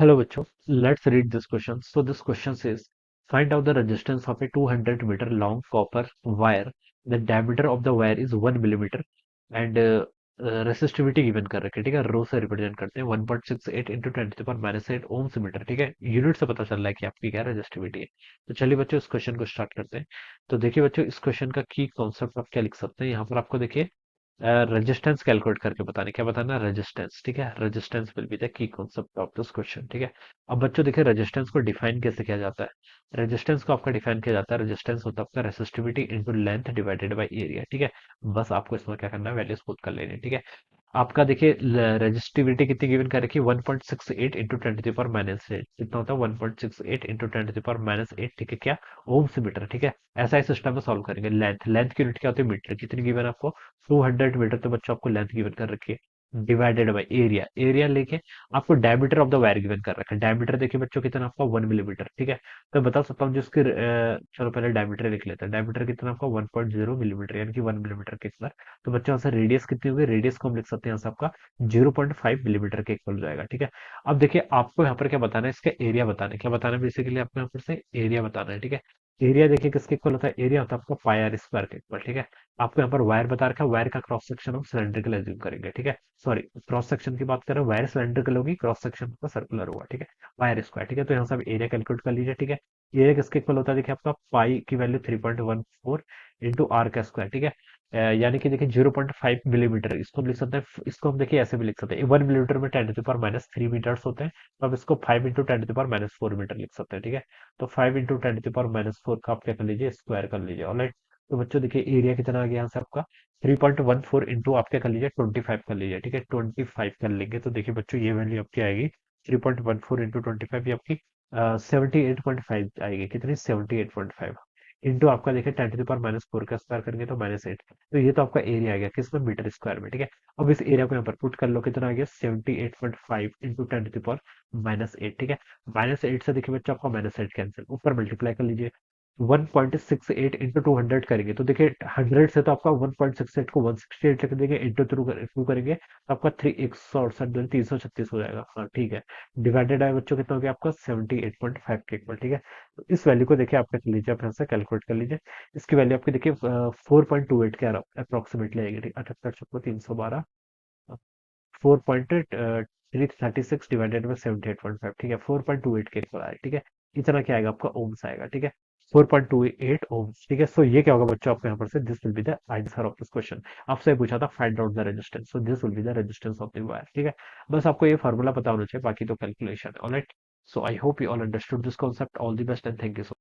Hello, Bacho. Let's read this question. So this question says, find out the resistance of a 200-meter long copper wire. The diameter of the wire is 1 millimeter and resistivity given कर रखी है, ठीक है। रो से represent करते हैं 1.68 into 10 to the power -8 ohms metre, ठीक है। यूनिट से पता चल रहा है कि आपकी क्या रेजिस्टिविटी है। तो चलिए बच्चों इस क्वेश्चन को स्टार्ट करते हैं। तो देखिए बच्चों, इस क्वेश्चन का की कॉन्सेप्ट आप क्या लिख सकते हैं। यहाँ पर आपको देखिए रेजिस्टेंस कैलकुलेट करके बताने, क्या बताना, रेजिस्टेंस, ठीक है। Resistance will be the key concept of this question, ठीक है। अब बच्चों देखिए रेजिस्टेंस को डिफाइन कैसे किया जाता है। रेजिस्टेंस को आपका डिफाइन किया जाता है, रेजिस्टेंस होता है आपका resistivity into length divided by area, ठीक है। बस आपको इसमें क्या करना है, वैल्यूज पुट कर लेनी है, ठीक है। आपका देखिए रेजिस्टिविटी कितनी गिवन कर रखी है, 1.68 इंटू 10 to the power -8, कितना होता है 1.68 इंटू 10 to the power -8, ठीक है, क्या, ओम्स मीटर, ठीक है। ऐसा ही सिस्टम में सॉल्व करेंगे। लेंथ की यूनिट क्या होती है, मीटर, कितनी गिवन है आपको, 200 मीटर, तो बच्चों आपको लेंथ गिवन कर रखी है, डिवाइडेड बाय एरिया, एरिया लेके आपको diameter of the wire given कर रखा है। डायमीटर देखिए बच्चों कितना आपका 1 मिलीमीटर, ठीक है। तो बता सकता हूँ जिसके चलो पहले डायमीटर लिख लेते हैं। डायमीटर कितना आपका 1.0 मिलीमीटर, यानी कि 1 मिलीमीटर के इक्वल। तो बच्चों यहाँ से रेडियस कितनी होगी, रेडियस को हम लिख सकते हैं यहाँ से आपका 0.5 मिलीमीटर के इक्वल हो जाएगा, ठीक है। अब देखिए आपको यहाँ पर क्या बताना है, इसका एरिया बताना है। क्या बताना है, बेसिकली आपको यहाँ पर से एरिया बताना है, ठीक है। एरिया देखिए किसके इक्वल होता है, एरिया होता है आपका पाई आर स्क्वायर के इक्वल, ठीक है। आपको यहाँ पर वायर बता रखा है, वायर का क्रॉस सेक्शन हम सिलेंड्रिकल एज्यूम करेंगे, ठीक है। सॉरी, क्रॉस सेक्शन की बात करें, वायर सिलेंड्रिकल होगी, क्रॉस सेक्शन का सर्कुलर होगा, ठीक है। वायर स्क्वायर, ठीक है। तो यहाँ से आप एरिया कैलकुलेट कर लीजिए, ठीक है। एरिया किसके इक्वल होता है, देखिए आपका पाई की वैल्यू 3.14 इंटू आर का स्क्वायर, ठीक है। यानी कि देखिए 0.5 मिलीमीटर, इसको हम लिख सकते हैं, इसको हम देखिए ऐसे भी लिख सकते हैं, 1 मिलीमीटर में 10 to the power -3 मीटर्स होते हैं। तो अब इसको 5 into 10 to the power -4 metre लिख सकते हैं, ठीक है। तो 5 इंटू 10 to the power -4 का आप क्या कर लीजिए, स्क्वायर कर लीजिए, ऑलराइट। तो बच्चों देखिए एरिया कितना आ गया यहाँ से आपका 3.14 इंटू आप क्या कर लीजिए 25 कर लीजिए, ठीक है। 25 कर लेंगे तो देखिए बच्चों ये वैल्यू आपकी आएगी 3.14 इंटू 25, ये आपकी 78.5 आएगी, कितनी, 78.5 इंटू आपका देखिए 10 to the power -4 का स्क्वायर करेंगे तो -8। तो ये तो आपका एरिया आ गया किसमें, मीटर स्क्वायर में, ठीक है। अब इस एरिया को यहाँ पर पुट कर लो, कितना आ गया 78.5 इंटू 10 to the power -8, ठीक है। -8 से देखिए बच्चों आपका -8 कैंसिल, ऊपर मल्टीप्लाई कर लीजिए। 1.68 इंटू 200 करेंगे तो देखिए 100 से तो आपका 1.68 को 168 लिख देंगे, इंटू टू करेंगे तो आपका 168 336 हो जाएगा, हाँ ठीक है। डिवाइडेड है बच्चों कितना हो गया आपका 78.5 के इक्वल, ठीक है। तो इस वैल्यू को देखिए आप कर लीजिए, आप यहाँ से कैलकुलेट कर लीजिए। इसकी वैल्यू आपकी देखिए 4.28 के अप्रोक्सीमेटली आएगी, ठीक, 78 312 4.336 डिवाइडेड बाई 78.5, ठीक है, 4.28 के इक्वल आएगा, ठीक है। इतना क्या आएगा आपका ओम्स आएगा, ठीक है। 4.28 ओम्स, ठीक है। सो ये क्या होगा बच्चों आपको यहाँ पर से, this will be the answer of this question. आपसे पूछा था find out the resistance, so this will be the resistance of the wire, ठीक है। बस आपको ये फार्मूला पता होना चाहिए, बाकी तो कैलकुलेशन है, alright. So I hope you all understood this concept, all the best and thank you so